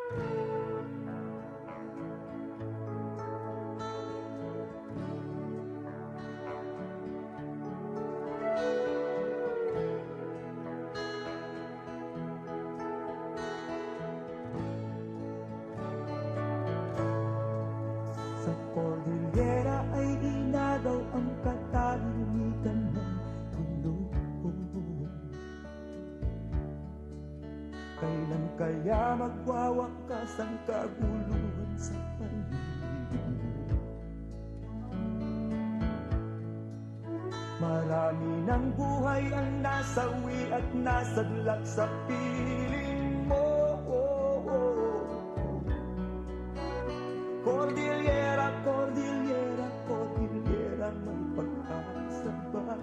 Sa Cordillera ay inagaw ang katahimikan ng mundo. Kailan kaya magwawakas ang kaguluhan sa paligid? Marami ng buhay ang nasawi at nasadlak sa piling mo. Cordillera, Cordillera, Cordillera, may pag-asa ba?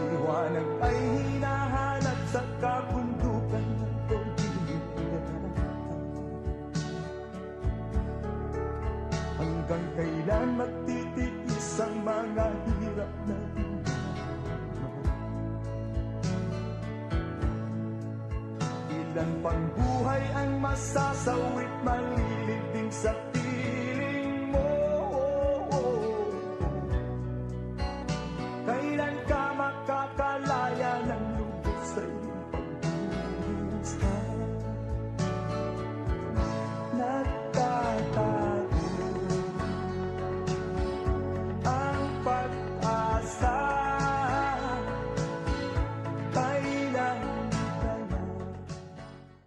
Liwanag ay hinahanap sa kabundukan ng Cordillera. Hanggang kailan magtitiis ang mga hirap na ilan pang buhay ang masasawit, malilibing sa